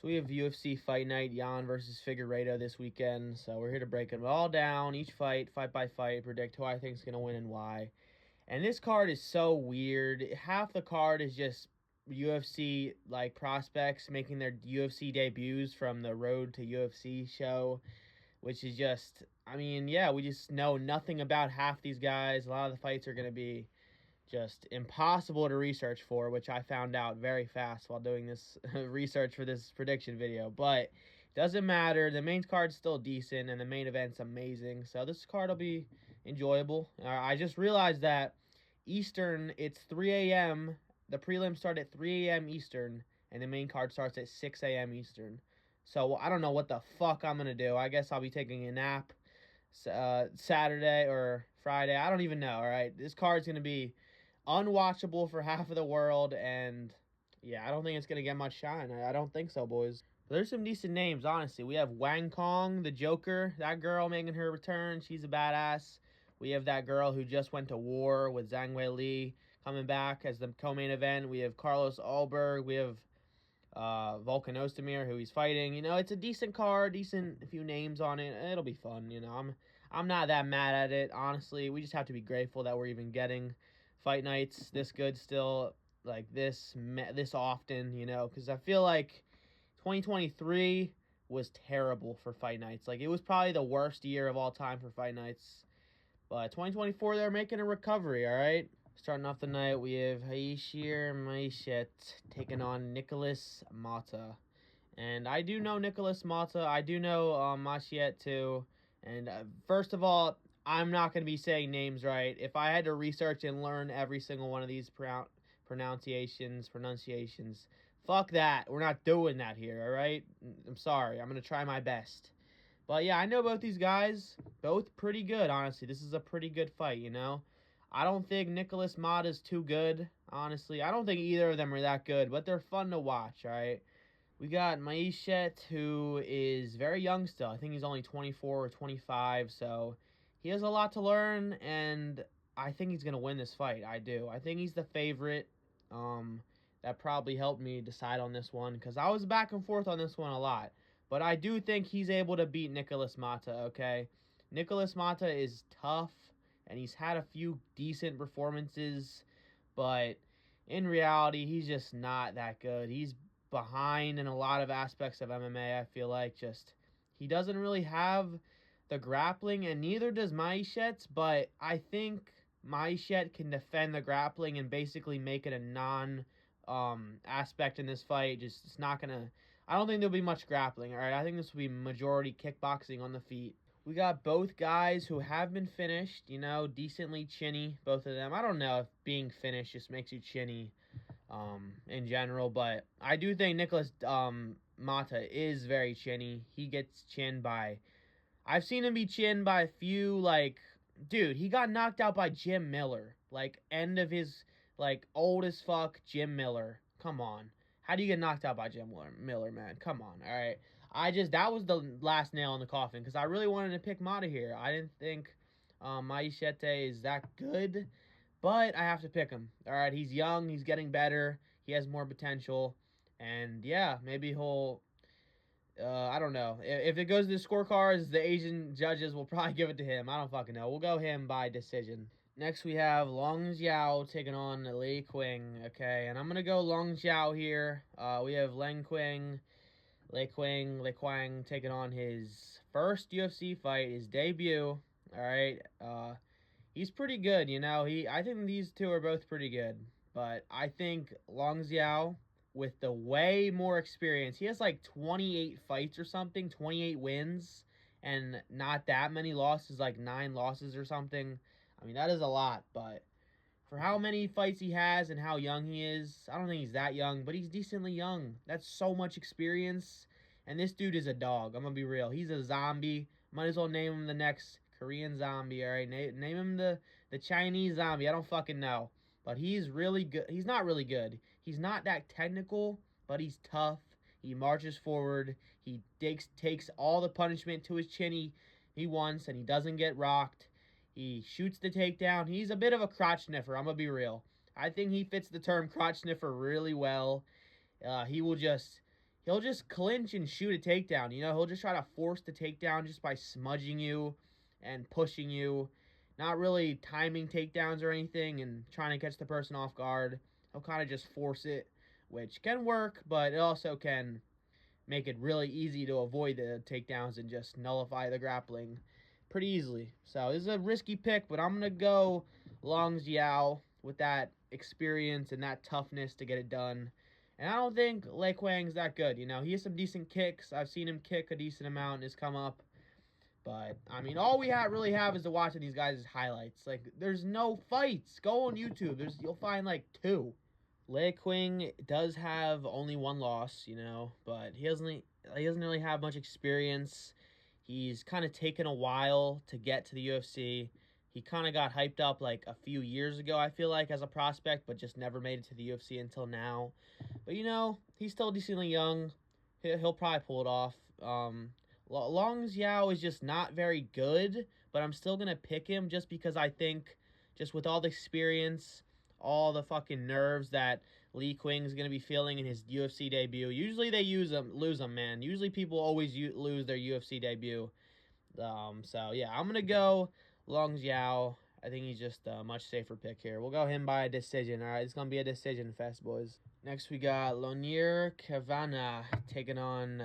So we have UFC Fight Night, Jan versus Figueiredo this weekend. So we're here to break them all down, each fight by fight, predict who I think is going to win and why. And this card is so weird. Half the card is just UFC like prospects making their UFC debuts from the Road to UFC show, which is just, I mean, yeah, we just know nothing about half these guys. A lot of the fights are going to be just impossible to research for, which I found out very fast while doing this research for this prediction video. But it doesn't matter. The main card's still decent, and the main event's amazing. So this card will be enjoyable. I just realized that Eastern, it's 3 a.m. The prelims start at 3 a.m. Eastern, and the main card starts at 6 a.m. Eastern. So I don't know what the fuck I'm going to do. I guess I'll be taking a nap Saturday or Friday. I don't even know, all right? This card's going to be unwatchable for half of the world, and yeah, I don't think it's going to get much shine. I don't think so, boys. But there's some decent names, honestly. We have Wang Kong, the Joker, that girl making her return. She's a badass. We have that girl who just went to war with Zhang Wei Li coming back as the co-main event. We have Carlos Alberg. We have Volkan Ozdemir, who he's fighting. You know, it's a decent card, decent few names on it. It'll be fun. You know, I'm not that mad at it, honestly. We just have to be grateful that we're even getting fight nights this good still, like this often. You know, because I feel like 2023 was terrible for fight nights. Like, it was probably the worst year of all time for fight nights. But 2024, they're making a recovery. All right. Starting off the night, we have Haishir Maishet taking on Nicholas Mata. And I do know Nicholas Mata. I do know Maishet too. And first of all, I'm not going to be saying names right. If I had to research and learn every single one of these pronunciations, fuck that. We're not doing that here, all right? I'm sorry. I'm going to try my best. But yeah, I know both these guys. Both pretty good, honestly. This is a pretty good fight, you know? I don't think Nicholas Mata is too good, honestly. I don't think either of them are that good, but they're fun to watch, all right? We got Maishet, who is very young still. I think he's only 24 or 25, so he has a lot to learn, and I think he's going to win this fight. I do. I think he's the favorite. That probably helped me decide on this one, because I was back and forth on this one a lot. But I do think he's able to beat Nicholas Mata, okay? Nicholas Mata is tough, and he's had a few decent performances, but in reality, he's just not that good. He's behind in a lot of aspects of MMA, I feel like. Just, he doesn't really have the grappling, and neither does Maishet, but I think Maishet can defend the grappling and basically make it a aspect in this fight. Just, it's not going to, I don't think there'll be much grappling, all right? I think this will be majority kickboxing on the feet. We got both guys who have been finished, you know, decently chinny, both of them. I don't know if being finished just makes you chinny in general, but I do think Nicholas Mata is very chinny. He gets chinned by, I've seen him be chinned by a few, like, dude, he got knocked out by Jim Miller. Like, end of his, like, old as fuck Jim Miller. Come on. How do you get knocked out by Jim Miller, man? Come on, all right? That was the last nail in the coffin, because I really wanted to pick Mata here. I didn't think Maishete is that good, but I have to pick him. All right, he's young, he's getting better, he has more potential, and yeah, maybe he'll, I don't know. If it goes to the scorecards, the Asian judges will probably give it to him. I don't fucking know. We'll go him by decision. Next, we have Long Xiao taking on Lei Qing, okay? And I'm going to go Long Xiao here. We have Lei Qing taking on his first UFC fight, his debut, all right? He's pretty good, you know? I think these two are both pretty good. But I think Long Xiao, with the way more experience, he has like 28 fights or something, 28 wins, and not that many losses, like 9 losses or something. I mean, that is a lot, but for how many fights he has and how young he is, I don't think he's that young, but he's decently young. That's so much experience, and this dude is a dog. I'm going to be real. He's a zombie. Might as well name him the next Korean zombie, all right? Name him the Chinese zombie. I don't fucking know, but he's really good. He's not really good. He's not that technical, but he's tough. He marches forward. He takes all the punishment to his chin he wants, and he doesn't get rocked. He shoots the takedown. He's a bit of a crotch sniffer, I'm going to be real. I think he fits the term crotch sniffer really well. He will just, he'll just clinch and shoot a takedown. You know, he'll just try to force the takedown just by smudging you and pushing you, not really timing takedowns or anything and trying to catch the person off guard. He'll kind of just force it, which can work, but it also can make it really easy to avoid the takedowns and just nullify the grappling pretty easily. So this is a risky pick, but I'm going to go Long Xiao with that experience and that toughness to get it done. And I don't think Lei Kwang's that good. You know, he has some decent kicks. I've seen him kick a decent amount in his come up. But, I mean, all we really have is to watching these guys' highlights. Like, there's no fights. Go on YouTube. You'll find, like, 2. Lei Kwang does have only 1 loss, you know, but he doesn't really have much experience. He's kind of taken a while to get to the UFC. He kind of got hyped up like a few years ago, I feel like, as a prospect, but just never made it to the UFC until now. But, you know, he's still decently young. He'll probably pull it off. Long Xiao is just not very good, but I'm still going to pick him just because I think, just with all the experience, all the fucking nerves that Lei Kwang's going to be feeling in his UFC debut. Usually they lose them, man. Usually people always lose their UFC debut. So, yeah, I'm going to go Long Xiao. I think he's just a much safer pick here. We'll go him by a decision, all right? It's going to be a decision fest, boys. Next, we got Lonier Cavana taking on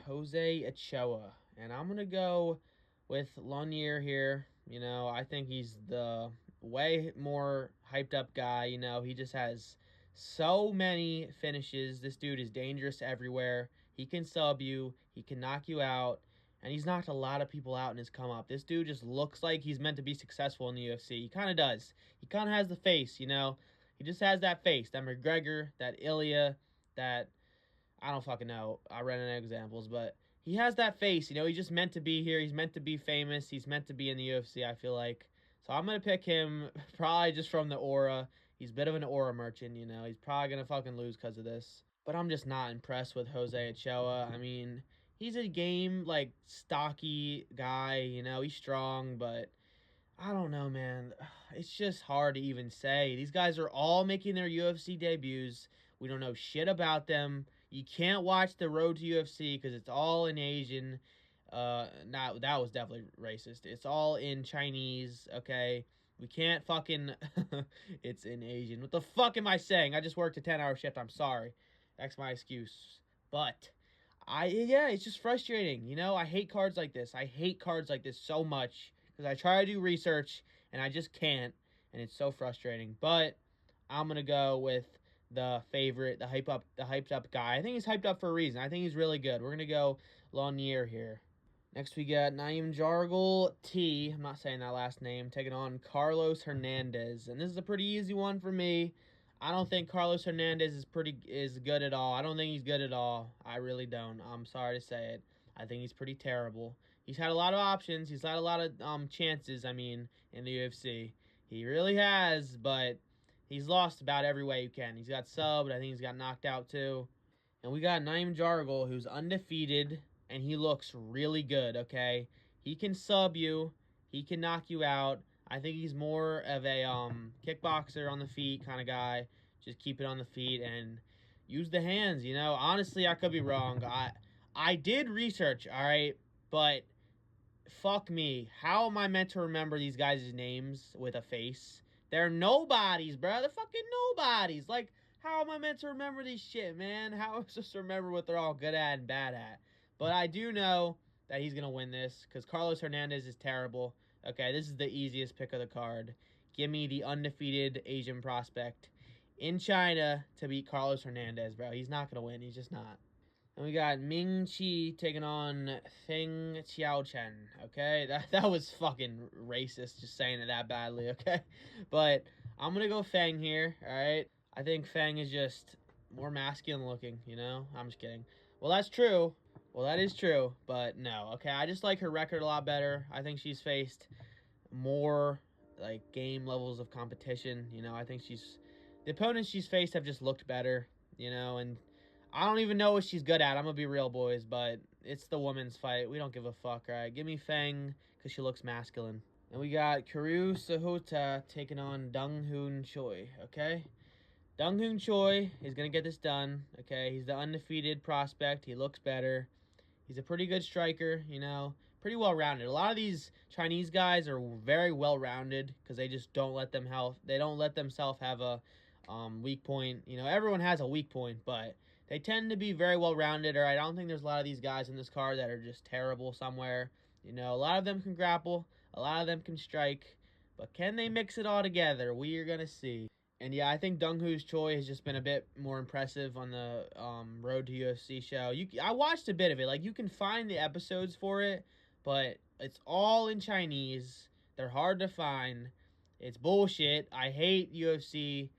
Jose Ochoa. And I'm going to go with Lonier here. You know, I think he's the way more hyped up guy. You know, he just has so many finishes. This dude is dangerous everywhere. He can sub you. He can knock you out. And he's knocked a lot of people out in his come up. This dude just looks like he's meant to be successful in the UFC. He kind of does. He kind of has the face, you know. He just has that face. That McGregor, that Ilya, that, I don't fucking know. I ran into examples, but he has that face, you know. He's just meant to be here. He's meant to be famous. He's meant to be in the UFC, I feel like. So I'm going to pick him probably just from the aura. He's a bit of an aura merchant, you know. He's probably going to fucking lose because of this. But I'm just not impressed with Jose Ochoa. I mean, he's a game, like, stocky guy, you know. He's strong, but I don't know, man. It's just hard to even say. These guys are all making their UFC debuts. We don't know shit about them. You can't watch the Road to UFC because it's all in Asian. That was definitely racist. It's all in Chinese, okay? We can't fucking... It's in Asian. What the fuck am I saying? I just worked a 10-hour shift. I'm sorry. That's my excuse. But... yeah, it's just frustrating. You know, I hate cards like this. I hate cards like this so much because I try to do research and I just can't, and it's so frustrating. But I'm gonna go with the favorite, the hyped up guy. I think he's hyped up for a reason. I think he's really good. We're gonna go Lonier here. Next, we got Naim Jargal T. I'm not saying that last name. Taking on Carlos Hernandez, and this is a pretty easy one for me. I don't think Carlos Hernandez is good at all. I don't think he's good at all. I really don't. I'm sorry to say it. I think he's pretty terrible. He's had a lot of options. He's had a lot of chances, I mean, in the UFC. He really has, but he's lost about every way you can. He's got subbed. I think he's got knocked out too. And we got Naim Jargal, who's undefeated, and he looks really good, okay? He can sub you. He can knock you out. I think he's more of a kickboxer on the feet kind of guy. Just keep it on the feet and use the hands, you know? Honestly, I could be wrong. I did research, all right? But fuck me. How am I meant to remember these guys' names with a face? They're nobodies, bro. They're fucking nobodies. Like, how am I meant to remember these shit, man? How am I supposed to remember what they're all good at and bad at? But I do know that he's going to win this because Carlos Hernandez is terrible. Okay, this is the easiest pick of the card. Give me the undefeated Asian prospect in China to beat Carlos Hernandez, bro. He's not going to win. He's just not. And we got Ming Chi taking on Feng Xiaochen, okay? That was fucking racist, just saying it that badly, okay? But I'm going to go Feng here, all right? I think Feng is just more masculine looking, you know? I'm just kidding. Well, that's true. Well, that is true, but no, okay? I just like her record a lot better. I think she's faced more, like, game levels of competition, you know? I think the opponents she's faced have just looked better, you know? And I don't even know what she's good at. I'm going to be real, boys, but it's the women's fight. We don't give a fuck, all right? Give me Feng because she looks masculine. And we got Kyrou Sahota taking on Dong Hoon Choi, okay? Donghoon Choi is going to get this done, okay? He's the undefeated prospect. He looks better. He's a pretty good striker, you know, pretty well-rounded. A lot of these Chinese guys are very well-rounded because they just don't let themselves have a weak point. You know, everyone has a weak point, but they tend to be very well-rounded. All right, I don't think there's a lot of these guys in this card that are just terrible somewhere. You know, a lot of them can grapple, a lot of them can strike, but can they mix it all together? We are going to see. And yeah, I think Donghoon Choi has just been a bit more impressive on the Road to UFC show. I watched a bit of it. Like, you can find the episodes for it, but it's all in Chinese. They're hard to find. It's bullshit. I hate UFC.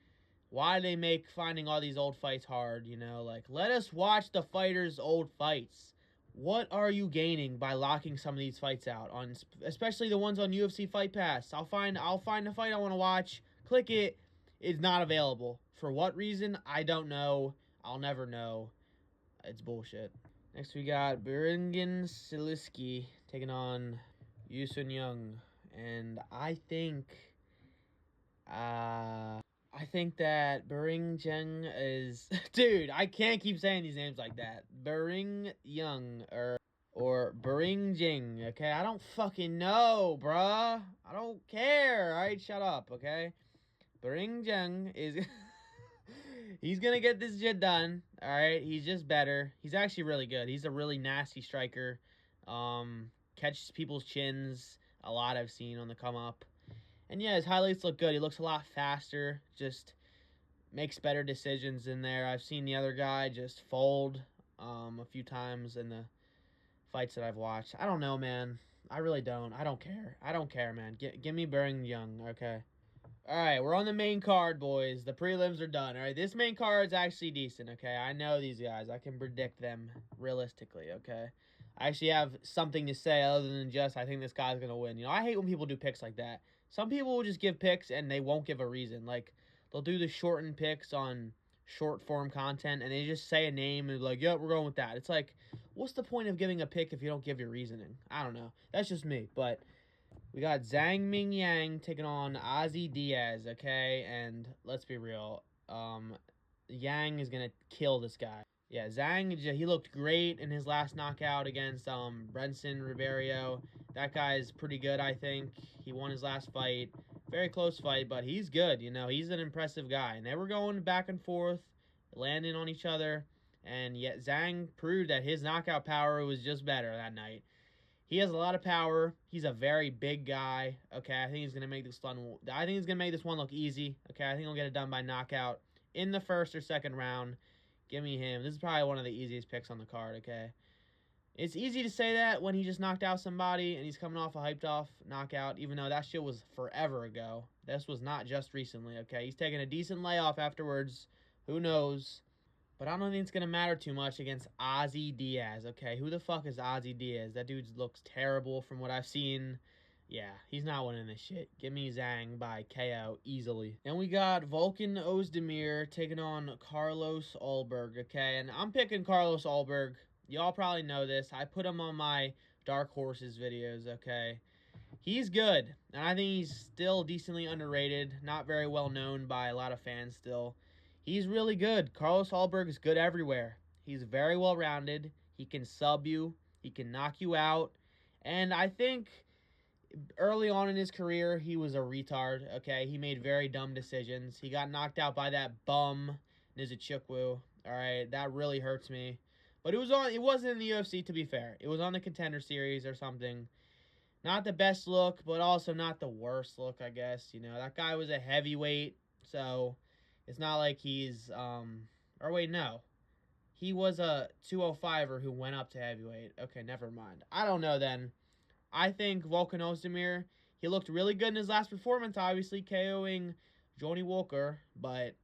Why they make finding all these old fights hard, you know? Like, let us watch the fighters' old fights. What are you gaining by locking some of these fights out, on especially the ones on UFC Fight Pass? I'll find the fight I want to watch, click it. It's not available. For what reason? I don't know. I'll never know. It's bullshit. Next we got Beringen Siliski taking on Yu Sun Young. And I think that Beringen is dude, I can't keep saying these names like that. Bering Young or Bering Jing, okay? I don't fucking know, bruh. I don't care. Alright, shut up, okay? Bring Jung is he's gonna get this shit done. Alright, he's just better. He's actually really good. He's a really nasty striker. Catches people's chins a lot, I've seen on the come up. And yeah, his highlights look good. He looks a lot faster. Just makes better decisions in there. I've seen the other guy just fold a few times in the fights that I've watched. I don't know, man. I really don't. I don't care. I don't care, man. Give me Bering Young, okay? Alright, we're on the main card, boys. The prelims are done. Alright, this main card is actually decent, okay? I know these guys. I can predict them realistically, okay? I actually have something to say other than just I think this guy's going to win. You know, I hate when people do picks like that. Some people will just give picks and they won't give a reason. Like, they'll do the shortened picks on short-form content and they just say a name and like, yep, we're going with that. It's like, what's the point of giving a pick if you don't give your reasoning? I don't know. That's just me, but we got Zhang Ming Yang taking on Ozzy Diaz, okay? And let's be real, Yang is going to kill this guy. Yeah, Zhang, he looked great in his last knockout against Brenson Ribeiro. That guy's pretty good, I think. He won his last fight. Very close fight, but he's good, you know. He's an impressive guy. And they were going back and forth, landing on each other. And yet Zhang proved that his knockout power was just better that night. He has a lot of power. He's a very big guy. Okay, I think he's gonna make this one look easy. Okay, I think he'll get it done by knockout in the first or second round. Give me him. This is probably one of the easiest picks on the card. Okay, it's easy to say that when he just knocked out somebody and he's coming off a hyped off knockout, even though that shit was forever ago. This was not just recently. Okay, he's taking a decent layoff afterwards. Who knows? But I don't think it's going to matter too much against Ozzy Diaz, okay? Who the fuck is Ozzy Diaz? That dude looks terrible from what I've seen. Yeah, he's not winning this shit. Give me Zhang by KO easily. Then we got Volkan Ozdemir taking on Carlos Ulberg, okay? And I'm picking Carlos Ulberg. Y'all probably know this. I put him on my Dark Horses videos, okay? He's good, and I think he's still decently underrated. Not very well known by a lot of fans still. He's really good. Carlos Ulberg is good everywhere. He's very well-rounded. He can sub you. He can knock you out. And I think early on in his career, he was a retard, okay? He made very dumb decisions. He got knocked out by that bum, Nizuchukwu. All right, that really hurts me. But it wasn't in the UFC, to be fair. It was on the Contender Series or something. Not the best look, but also not the worst look, I guess. You know, that guy was a heavyweight, so it's not like he's, or wait, no. He was a 205er who went up to heavyweight. Okay, never mind. I don't know then. I think Volkan Ozdemir, he looked really good in his last performance, obviously KOing Johnny Walker, but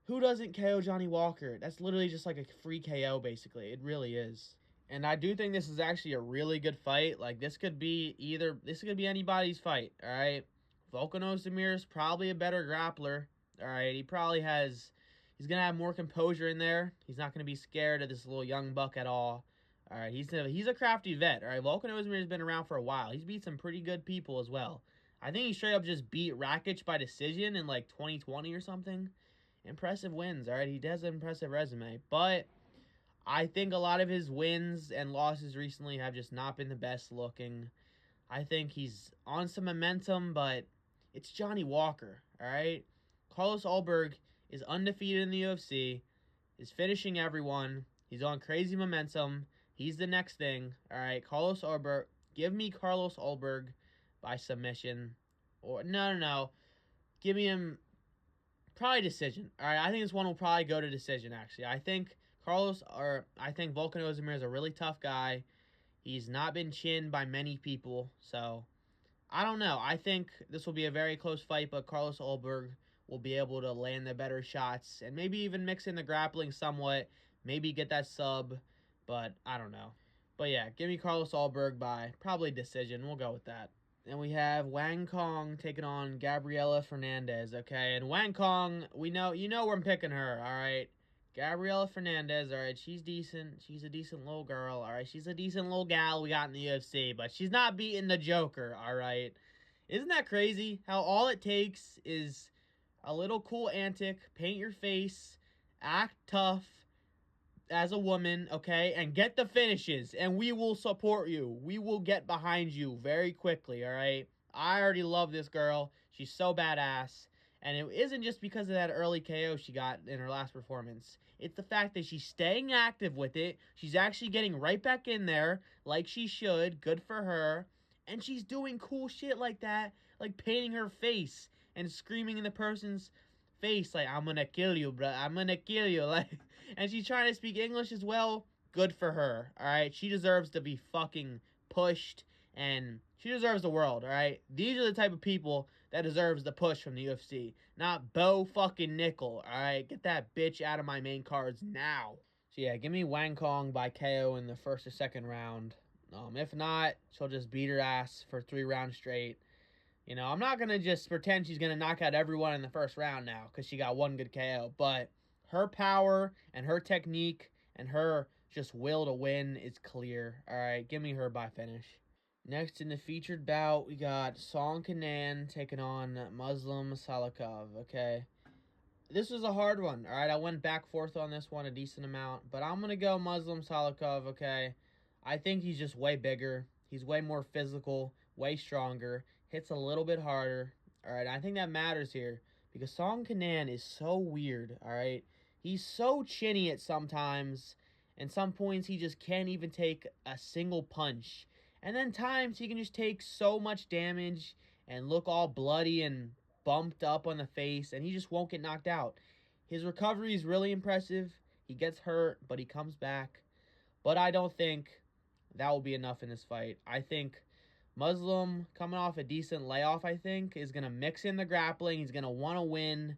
who doesn't KO Johnny Walker? That's literally just like a free KO, basically. It really is. And I do think this is actually a really good fight. Like, this could be anybody's fight, all right? Volkan Ozdemir is probably a better grappler, all right? He's going to have more composure in there. He's not going to be scared of this little young buck at all, all right? He's a crafty vet, all right? Volkan Ozdemir has been around for a while. He's beat some pretty good people as well. I think he straight up just beat Rakic by decision in, like, 2020 or something. impressive wins, all right? He does an impressive resume, but I think a lot of his wins and losses recently have just not been the best looking. I think he's on some momentum, but it's Johnny Walker, all right? Carlos Ulberg is undefeated in the UFC, is finishing everyone. He's on crazy momentum. He's the next thing, all right? Carlos Ulberg, give me Carlos Ulberg by submission. Or, no. Give me him probably decision. All right, I think this one will probably go to decision, actually. I think Volkan Ozdemir is a really tough guy. He's not been chinned by many people, so I don't know. I think this will be a very close fight, but Carlos Ulberg will be able to land the better shots and maybe even mix in the grappling somewhat, maybe get that sub, but I don't know. But yeah, give me Carlos Ulberg by probably decision. We'll go with that. And we have Wang Kong taking on Gabriela Fernandez, okay? And Wang Kong, you know where I'm picking her, all right? Gabriela Fernandez, all right, she's decent. She's a decent little girl, all right? She's a decent little gal we got in the UFC, but she's not beating the Joker, all right? Isn't that crazy how all it takes is a little cool antic, paint your face, act tough as a woman, okay, and get the finishes, and we will support you. We will get behind you very quickly, all right? I already love this girl. She's so badass. And it isn't just because of that early KO she got in her last performance. It's the fact that she's staying active with it. She's actually getting right back in there like she should. Good for her. And she's doing cool shit like that, like painting her face and screaming in the person's face like, I'm gonna kill you, bro. I'm gonna kill you. Like, and she's trying to speak English as well. Good for her, all right? She deserves to be fucking pushed, and she deserves the world, all right? These are the type of people that deserves the push from the UFC, not Bo fucking Nickel, all right? Get that bitch out of my main cards now. So yeah, give me Wang Kong by KO in the first or second round. If not, she'll just beat her ass for 3 rounds straight. You know, I'm not going to just pretend she's going to knock out everyone in the first round now because she got one good KO. But her power and her technique and her just will to win is clear. All right, give me her by finish. Next in the featured bout, we got Song Kanan taking on Muslim Salikov, okay? This was a hard one, all right? I went back forth on this one a decent amount, but I'm going to go Muslim Salikov, okay? I think he's just way bigger. He's way more physical, way stronger, hits a little bit harder, all right? I think that matters here because Song Kanan is so weird, all right? He's so chinny at sometimes, and some points he just can't even take a single punch. And then times he can just take so much damage and look all bloody and bumped up on the face, and he just won't get knocked out. His recovery is really impressive. He gets hurt, but he comes back. But I don't think that will be enough in this fight. I think Muslim, coming off a decent layoff, I think, is going to mix in the grappling. He's going to want to win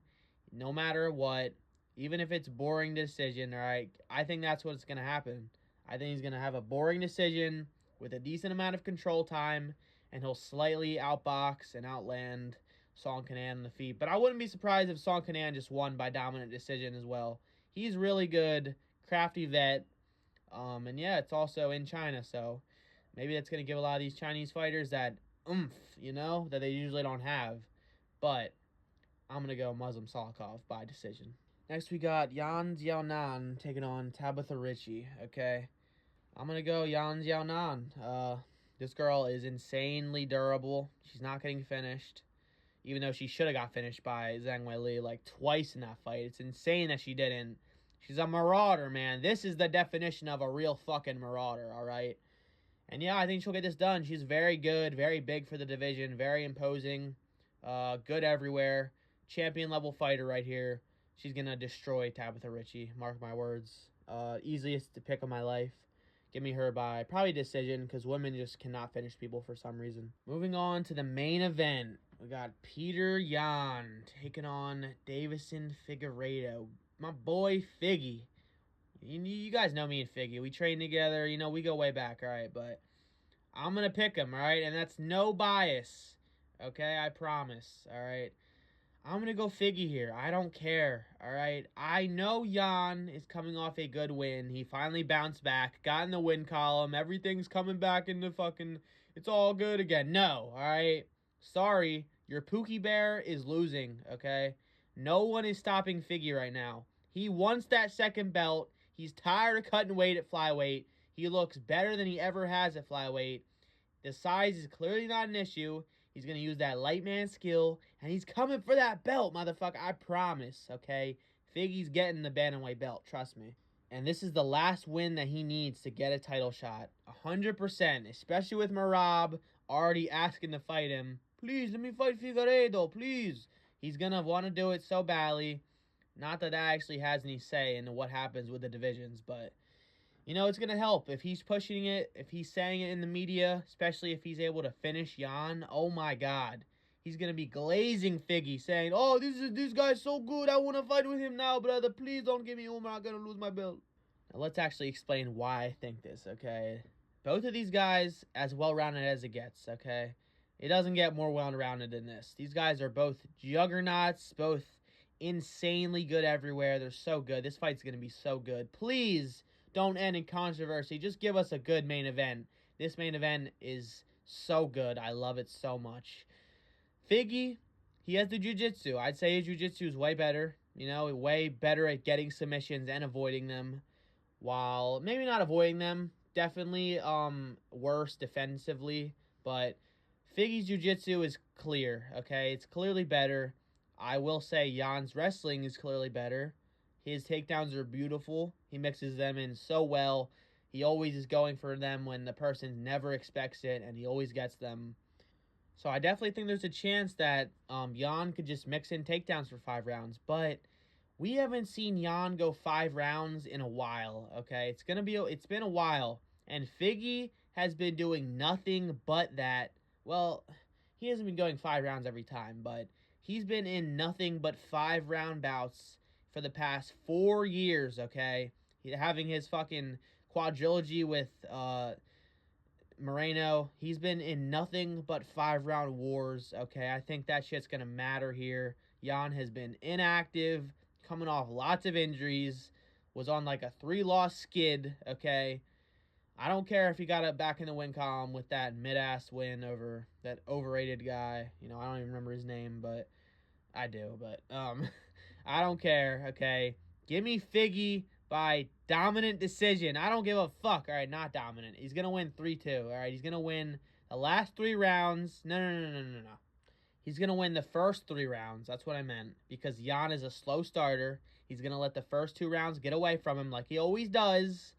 no matter what, even if it's boring decision, all right? I think that's what's going to happen. I think he's going to have a boring decision with a decent amount of control time, and he'll slightly outbox and outland Song Kanan on the feet. But I wouldn't be surprised if Song Kanan just won by dominant decision as well. He's really good, crafty vet, and yeah, it's also in China, so maybe that's going to give a lot of these Chinese fighters that oomph, you know, that they usually don't have. But I'm going to go Muslim Salikov by decision. Next, we got Yan Xiaonan taking on Tabitha Ricci, okay? I'm going to go Yan Xiaonan. This girl is insanely durable. She's not getting finished, even though she should have got finished by Zhang Weili like twice in that fight. It's insane that she didn't. She's a marauder, man. This is the definition of a real fucking marauder, all right? And yeah, I think she'll get this done. She's very good, very big for the division, very imposing, good everywhere. Champion level fighter right here. She's going to destroy Tabitha Ricci, mark my words. Easiest to pick of my life. Give me her by probably decision because women just cannot finish people for some reason. Moving on to the main event. We got Peter Yan taking on Davison Figueiredo. My boy Figgy. You guys know me and Figgy. We train together. You know, we go way back, all right? But I'm going to pick him, all right? And that's no bias, okay? I promise, all right? I'm going to go Figgy here. I don't care, all right? I know Jan is coming off a good win. He finally bounced back, got in the win column. Everything's coming back into fucking, it's all good again. No, all right? Sorry, your Pookie Bear is losing, okay? No one is stopping Figgy right now. He wants that second belt. He's tired of cutting weight at flyweight. He looks better than he ever has at flyweight. The size is clearly not an issue. He's going to use that light man skill, and he's coming for that belt, motherfucker. I promise, okay? Figgy's getting the bantamweight belt, trust me. And this is the last win that he needs to get a title shot. 100%, especially with Merab already asking to fight him. Please, let me fight Figueiredo, please. He's going to want to do it so badly. Not that that actually has any say in what happens with the divisions, but you know, it's going to help. If he's pushing it, if he's saying it in the media, especially if he's able to finish Jan, oh my God. He's going to be glazing Figgy, saying, oh, this guy's so good. I want to fight with him now, brother. Please don't give me Umar. I'm going to lose my belt. Now, let's actually explain why I think this, okay? Both of these guys, as well-rounded as it gets, okay? It doesn't get more well-rounded than this. These guys are both juggernauts, both insanely good everywhere. They're so good. This fight's going to be so good. Please don't end in controversy. Just give us a good main event. This main event is so good. I love it so much. Figgy, he has the jiu-jitsu. I'd say his jiu-jitsu is way better. You know, way better at getting submissions and avoiding them. While maybe not avoiding them, definitely worse defensively. But Figgy's jiu-jitsu is clear, okay? It's clearly better. I will say Jan's wrestling is clearly better. His takedowns are beautiful. He mixes them in so well. He always is going for them when the person never expects it, and he always gets them. So I definitely think there's a chance that Jan could just mix in takedowns for 5 rounds. But we haven't seen Jan go 5 rounds in a while, okay? It's been a while. And Figgy has been doing nothing but that. Well, he hasn't been going 5 rounds every time, but he's been in nothing but 5-round bouts for the past 4 years, okay? Having his fucking quadrilogy with Moreno. He's been in nothing but 5-round wars, okay? I think that shit's going to matter here. Jan has been inactive, coming off lots of injuries, was on like a 3-loss skid, okay? I don't care if he got it back in the win column with that mid-ass win over that overrated guy. You know, I don't even remember his name, but I do, but I don't care, okay? Give me Figgy by dominant decision. I don't give a fuck. All right, not dominant. He's going to win 3-2, all right? He's going to win the last 3 rounds. No. He's going to win the first 3 rounds. That's what I meant. Because Jan is a slow starter. He's going to let the first 2 rounds get away from him like he always does.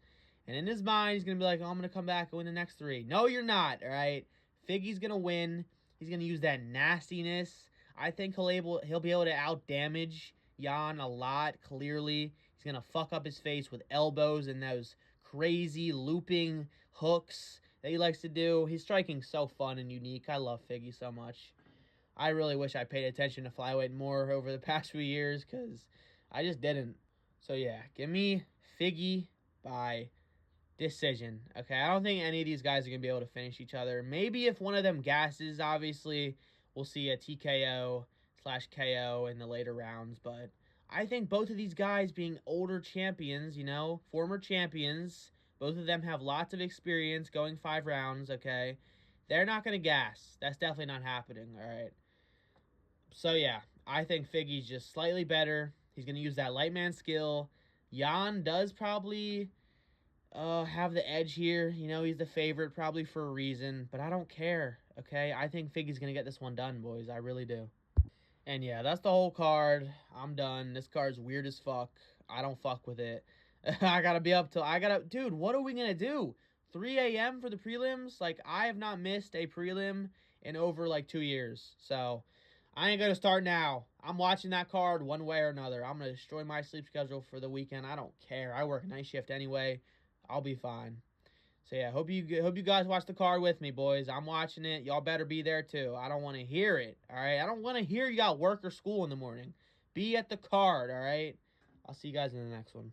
And in his mind, he's going to be like, oh, I'm going to come back and win the next 3. No, you're not, all right? Figgy's going to win. He's going to use that nastiness. I think he'll be able to out-damage Jan a lot, clearly. He's going to fuck up his face with elbows and those crazy looping hooks that he likes to do. His striking's so fun and unique. I love Figgy so much. I really wish I paid attention to flyweight more over the past few years because I just didn't. So, yeah, give me Figgy by decision. Okay, I don't think any of these guys are going to be able to finish each other. Maybe if one of them gasses, obviously, we'll see a TKO/KO in the later rounds. But I think both of these guys being older champions, you know, former champions, both of them have lots of experience going 5 rounds, okay? They're not going to gas. That's definitely not happening, all right? So, yeah, I think Figgy's just slightly better. He's going to use that light man skill. Jan does probably have the edge here. You know, he's the favorite probably for a reason, but I don't care, okay? I think Figgy's going to get this one done, boys. I really do. And yeah, that's the whole card. I'm done. This card's weird as fuck. I don't fuck with it. I gotta be up till... Dude, what are we going to do? 3 a.m. for the prelims? Like, I have not missed a prelim in over, like, 2 years. So, I ain't going to start now. I'm watching that card one way or another. I'm going to destroy my sleep schedule for the weekend. I don't care. I work night shift anyway. I'll be fine. So, yeah, hope you guys watch the card with me, boys. I'm watching it. Y'all better be there, too. I don't want to hear it, all right? I don't want to hear you got work or school in the morning. Be at the card, all right? I'll see you guys in the next one.